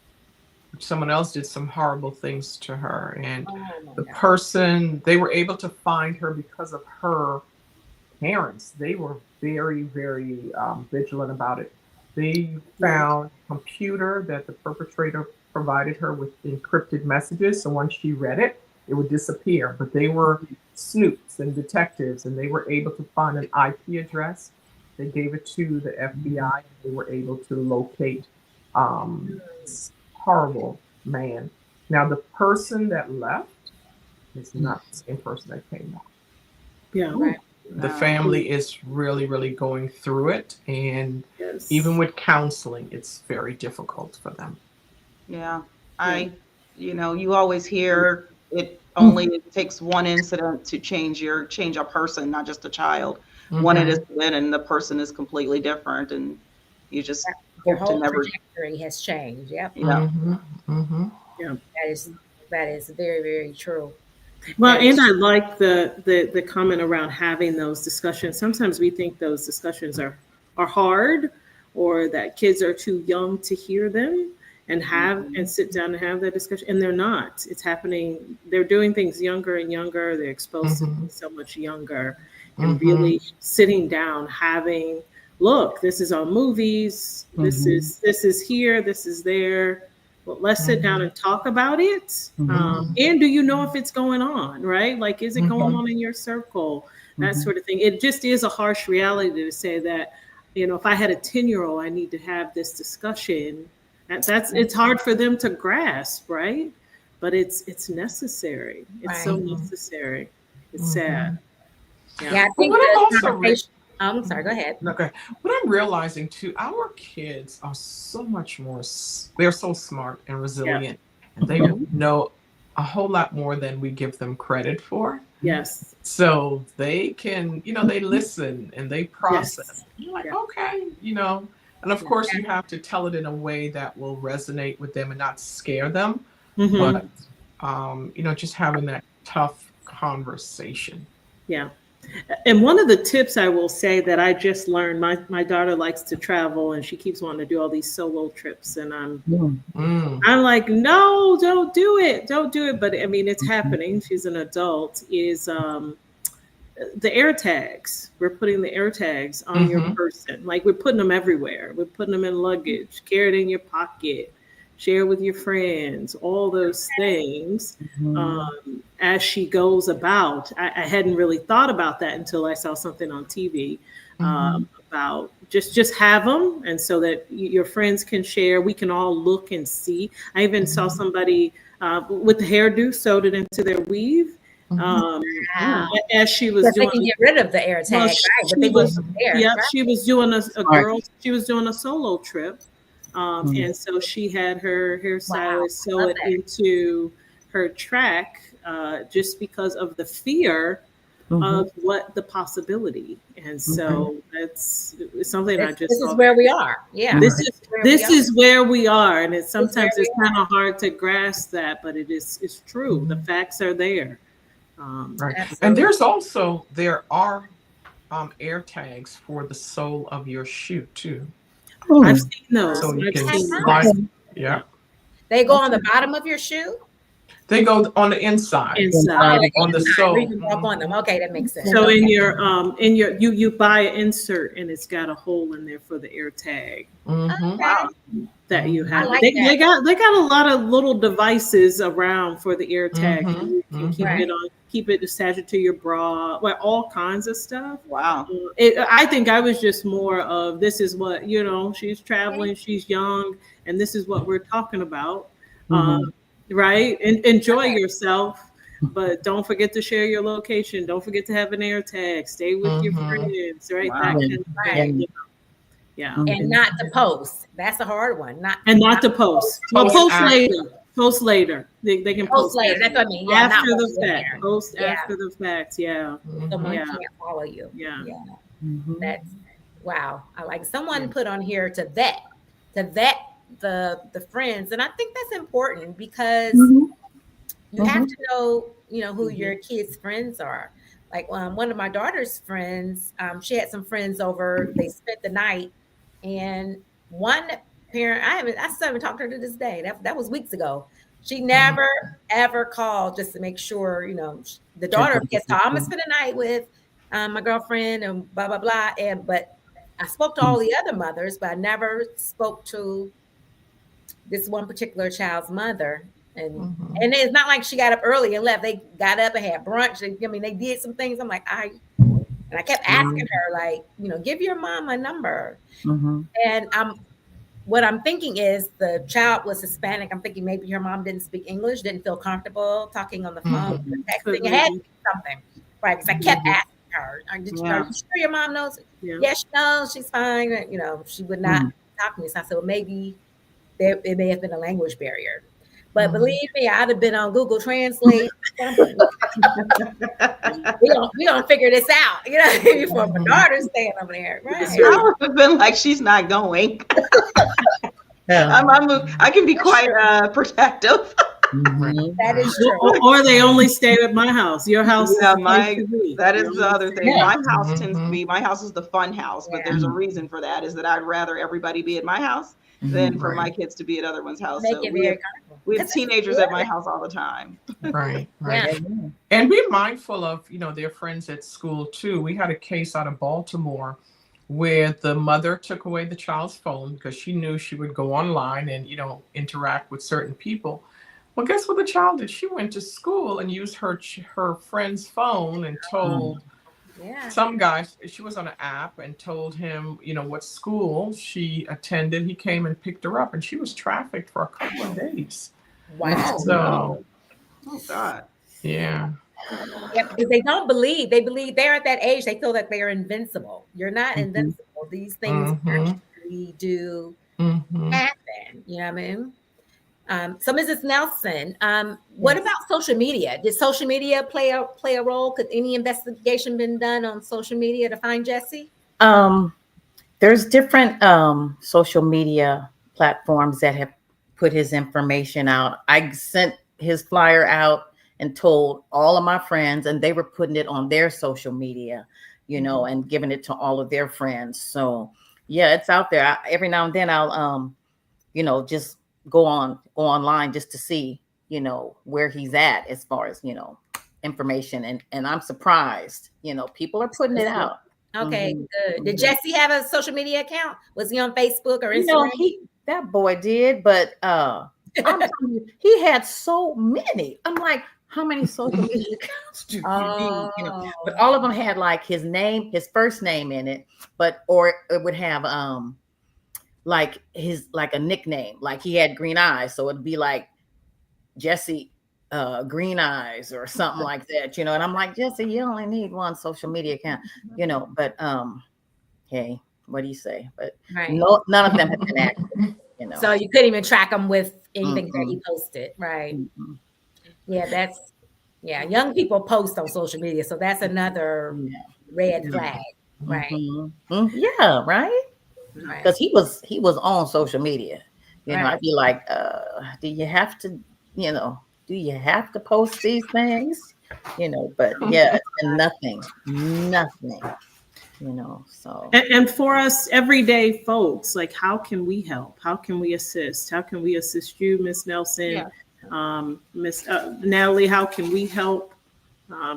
Someone else did some horrible things to her. And Oh my the God. person, they were able to find her because of her parents. They were very, very vigilant about it. They found a computer that the perpetrator provided her with encrypted messages. So once she read it, it would disappear. But they were snoops and detectives, and they were able to find an IP address. They gave it to the FBI, and they were able to locate this horrible man. Now, the person that left is not the same person that came back. Yeah. Right. The family is really, really going through it. And Yes. even with counseling, it's very difficult for them. Yeah. You always hear it only takes one incident to change a person, not just a child. One Mhm. incident and the person is completely different, and you just Your hope to whole never. trajectory has changed. Yep. Yeah. Mhm. Mhm. That is very, very true. Well, That and is- I like the comment around having those discussions. Sometimes we think those discussions are hard, or that kids are too young to hear them. and sit down and have that discussion. And they're not. It's happening. They're doing things younger and younger. They're exposed to things so much younger, and really sitting down, having, look, this is on movies. This is here. This is there. Well, let's sit down and talk about it. And do you know if it's going on, right? Like, is it going on in your circle? That sort of thing. It just is a harsh reality to say that, you know, if I had a 10-year-old, I need to have this discussion. It's hard for them to grasp, right? But it's necessary. It's so necessary. It's sad. Yeah, I think I'm sorry, go ahead. Okay. What I'm realizing too, our kids are so much more, they're so smart and resilient, and they know a whole lot more than we give them credit for. Yes. So they can, you know, they listen and they process. You're like, okay, you know, and of course you have to tell it in a way that will resonate with them and not scare them. But, you know, just having that tough conversation. Yeah. And one of the tips I will say that I just learned, my daughter likes to travel and she keeps wanting to do all these solo trips. And I'm like, no, don't do it. Don't do it. But I mean, it's happening. She's an adult. Is the air tags. We're putting the air tags on your person. Like, we're putting them everywhere. We're putting them in luggage, carry it in your pocket, share with your friends, all those things. As she goes about, I hadn't really thought about that until I saw something on TV about just have them, and so that your friends can share. We can all look and see. I even saw somebody with the hairdo sewed it into their weave. As she was doing, they can get rid of the air tag, she was doing she was doing a solo trip. And so she had her hairstylist sew it into her track just because of the fear of what the possibility. And so it's something I just this is where we are. Yeah. This is where we are. And it's sometimes it's kind of hard to grasp that, but it's true. The facts are there. Right. And there are air tags for the sole of your shoe too. I've seen those. So you can They go on the bottom of your shoe? They go on the inside. On the sole. You can walk on them. Okay, that makes sense. So in your you buy an insert and it's got a hole in there for the air tag. Wow. That you have. Like they got a lot of little devices around for the air tag. You can keep it attached to your bra, all kinds of stuff. Wow. I think I was just more of, this is what, you know, she's traveling, she's young, and this is what we're talking about. Right? And enjoy yourself, but don't forget to share your location. Don't forget to have an air tag. Stay with your friends, right? Wow. Yeah. And not to post. That's a hard one. Not to post. Well, post later. Post later. They can post later. That's what I mean. Yeah, after the fact. Post after the fact. Yeah. Someone can't follow you. Yeah. That's wow. I like someone put on here to vet the friends, and I think that's important because you have to know, you know, who your kids' friends are. Like one of my daughter's friends, she had some friends over. They spent the night, and one parent, I still haven't talked to her to this day. That was weeks ago. She never ever called just to make sure, you know, the daughter gets to, I'm gonna spend the night with my girlfriend and blah blah blah. But I spoke to all the other mothers, but I never spoke to this one particular child's mother. And it's not like she got up early and left. They got up and had brunch. I mean, they did some things. I'm like, I kept asking her, like, you know, give your mom a number. And what I'm thinking is the child was Hispanic. I'm thinking maybe her mom didn't speak English, didn't feel comfortable talking on the phone, texting. It had to be something, right? Because I kept asking her, are you sure your mom knows? Yes, she knows. She's fine. You know, she would not talk to me. So I said, well, maybe it may have been a language barrier. But believe me, I'd have been on Google Translate. we don't figure this out, you know, before my daughter's staying over there. Right. I would have been like, she's not going. I can be quite protective. That is true. Or they only stay at my house. Your house. Yeah, that is the other thing. My house tends to be, my house is the fun house, but there's a reason for that, is that I'd rather everybody be at my house than for Right. my kids to be at other one's house. Make So it we very have, comfortable. we have 'Cause it's teenagers at my good. house all the time. Right, right. Yeah. Yeah. And be mindful of, their friends at school too. We had a case out of Baltimore where the mother took away the child's phone because she knew she would go online and, interact with certain people. Well, guess what the child did? She went to school and used her friend's phone and told Yeah. some guy, she was on an app and told him, what school she attended. He came and picked her up and she was trafficked for a couple of days. Wow. So, Oh God. yeah. Yeah, because they don't believe. They believe they're at that age. They feel that they're invincible. You're not Mhm. invincible. These things Mhm. actually do Mhm. happen. You know what I mean? So, Mrs. Nelson, what about social media? Did social media play a role? Could any investigation been done on social media to find Jesse? There's different social media platforms that have put his information out. I sent his flyer out and told all of my friends, and they were putting it on their social media, and giving it to all of their friends. So yeah, it's out there. Every now and then I'll just go online just to see, where he's at as far as, information. And I'm surprised, people are putting it out. Okay, Mhm. good. Did Jesse have a social media account? Was he on Facebook or You know, Instagram? that boy did, but I'm telling you, he had so many. I'm like, how many social media accounts do you need? But all of them had like his name, his first name in it, or it would have like a nickname, like he had green eyes, so it'd be like Jesse Green Eyes or something like that, and I'm like, Jesse, you only need one social media account, but hey, what do you say? But Right. no, none of them have been active, So you couldn't even track him with anything that he Mm-mm. posted, right? Mm-mm. Yeah, young people post on social media, so that's another Yeah. red flag, right? Mhm. Yeah, right. Right. Because he was on social media. Right. I'd be like, do you have to, do you have to post these things? But yeah, it's been nothing, so. And for us everyday folks, like, how can we help? How can we assist? How can we assist you, Miss Nelson? Yeah. Miss Natalie, how can we help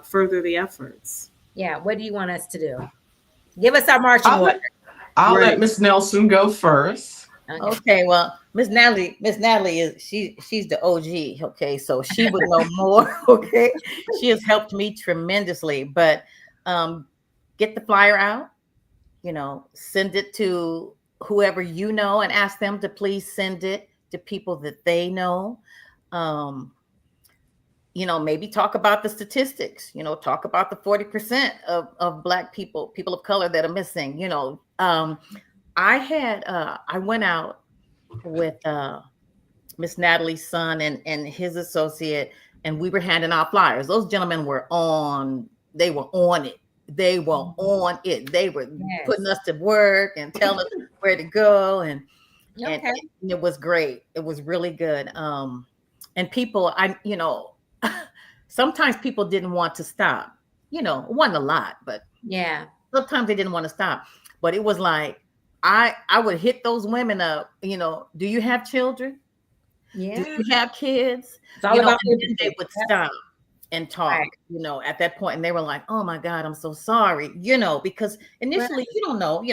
further the efforts? Yeah, what do you want us to do? Give us our marching I'll order. let Right. Miss Nelson go first. Okay, well, Miss Natalie is she's the OG. Okay, so she would know more. Okay, she has helped me tremendously. But get the flyer out. Send it to whoever and ask them to please send it to people that they know. Maybe talk about the statistics. Talk about the 40% of Black people of color that are missing. I went out with Miss Natalie's son and his associate, and we were handing out flyers. Those gentlemen were on it. They were on it. They were putting us to work and telling us where to go. And it was great. It was really good. And people, sometimes people didn't want to stop. It wasn't a lot, but yeah, sometimes they didn't want to stop. But it was like, I would hit those women up, do you have children? Yeah. Do you have kids? It's all about and then they would stop and talk, at that point. And they were like, oh my God, I'm so sorry, because initially you don't know,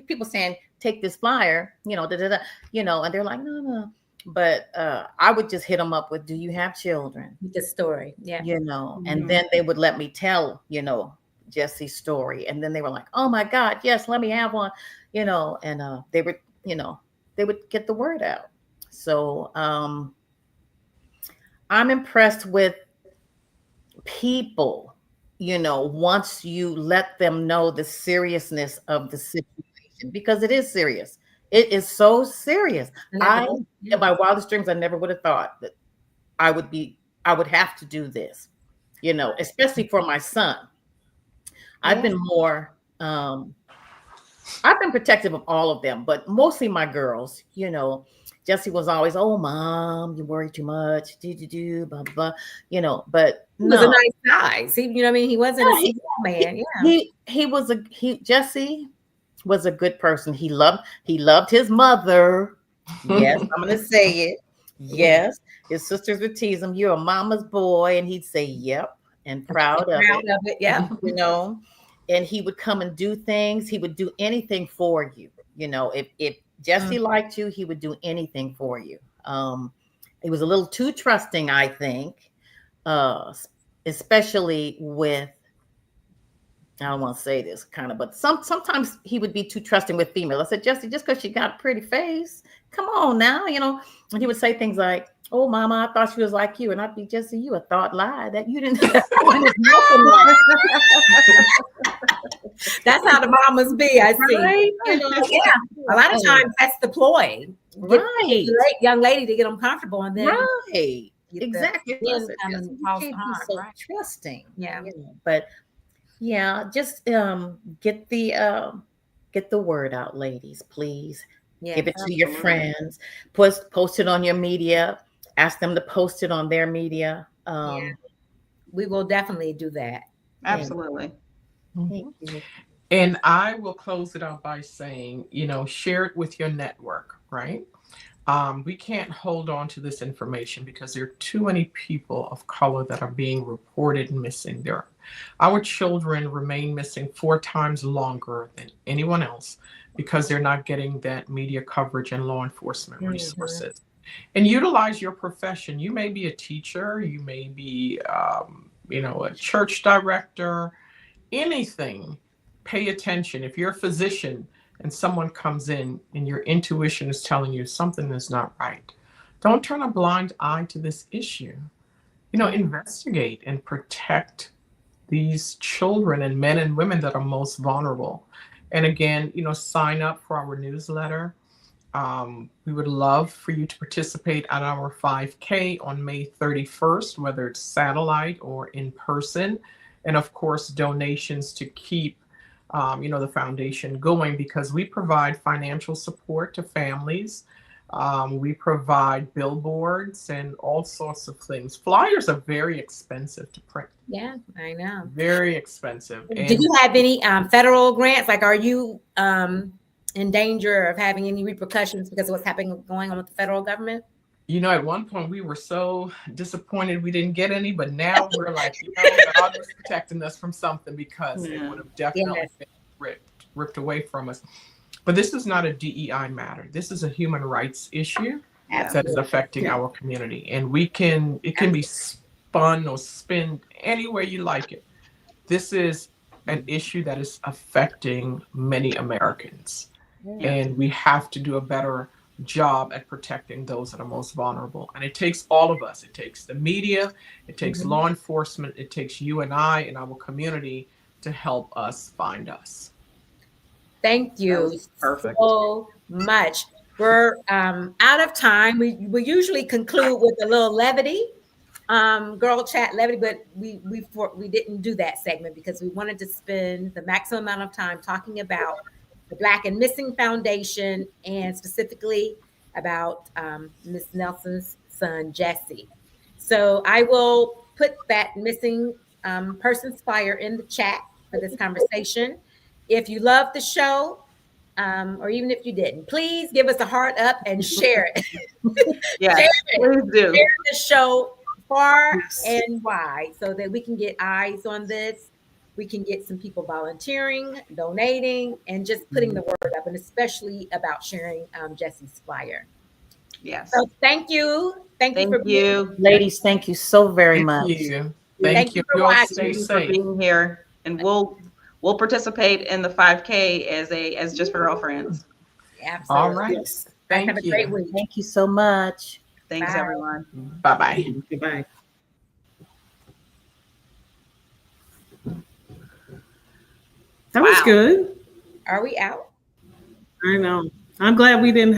people saying, take this flyer, and they're like, no. But I would just hit them up with, do you have children? The story. Yeah. And then they would let me tell, Jesse's story. And then they were like, oh my God, yes, let me have one, and they would get the word out. So I'm impressed with people, once you let them know the seriousness of the situation, because it is serious. It is so serious. In my wildest dreams, I never would have thought that I would have to do this, especially for my son. I've been more, I've been protective of all of them, but mostly my girls. Jesse was always, oh, Mom, you worry too much, blah, blah, but he was a nice guy. See, he wasn't a small man. Yeah. Jesse was a good person. He loved his mother, Yes, I'm going to say it. Yes. His sisters would tease him, "You're a mama's boy." And he'd say, "Yep," and proud of Proud it, of it. Yep. you know. And he would come and do things. He would do anything for you. If Jesse liked you, he would do anything for you. He was a little too trusting, I think, especially with, I don't want to say this kind of, but sometimes he would be too trusting with females. I said, "Jesse, just because she got a pretty face, come on now, And he would say things like, "Oh, mama, I thought she was like you." And I'd be, "Jesse, you a thought lie that you didn't." That's how the mamas be. I see. Right? Yeah. A lot of times that's the ploy. Get Right. the young lady to get them comfortable, and then Right. get the Exactly. men I said, come "Jesse, and you cause can't be harm, so right? trusting." Yeah. But yeah, just get the word out, ladies, please. Yeah. Give it to your Absolutely. friends. Post it on your media. Ask them to post it on their media. We will definitely do that. Absolutely. Thank you. And I will close it out by saying, share it with your network, right? We can't hold on to this information because there are too many people of color that are being reported missing. Our children remain missing 4 times longer than anyone else because they're not getting that media coverage and law enforcement resources. And utilize your profession. You may be a teacher, you may be, a church director, anything. Pay attention. If you're a physician and someone comes in and your intuition is telling you something is not right, don't turn a blind eye to this issue. Investigate and protect these children and men and women that are most vulnerable. And again, sign up for our newsletter. We would love for you to participate at our 5K on May 31st, whether it's satellite or in person. And of course, donations to keep the foundation going, because we provide financial support to families. We provide billboards and all sorts of things. Flyers are very expensive to print. Yeah, I know. Very expensive. Do you have any federal grants? Like, are you in danger of having any repercussions because of what's going on with the federal government? At one point we were so disappointed we didn't get any, but now we're like, God was protecting us from something, because it would have definitely been ripped away from us. But this is not a DEI matter. This is a human rights issue that is affecting our community. And it can be spun or spinned any way you like it. This is an issue that is affecting many Americans. And we have to do a better job at protecting those that are most vulnerable. And it takes all of us. It takes the media, it takes law enforcement, it takes you and I and our community to help us find us. Thank you so much. We're out of time. We usually conclude with a little levity, girl chat levity, but we didn't do that segment because we wanted to spend the maximum amount of time talking about the Black and Missing Foundation, and specifically about Miss Nelson's son, Jesse. So I will put that missing person's flyer in the chat for this conversation. If you love the show, or even if you didn't, please give us a heart up and share it. Yes, please do. Share the show far and wide so that we can get eyes on this. We can get some people volunteering, donating, and just putting the word up, and especially about sharing Jesse's flyer. Yes. So thank you. Thank you. Ladies, thank you so very much. Thank you. For all watching. stay For safe. being here, and we'll participate in the 5K as Just for Girlfriends. Absolutely. All right. Have a great week. Thank you so much. Thanks, Bye. everyone. Bye-bye. Goodbye. That was good. Are we out? I know. I'm glad we didn't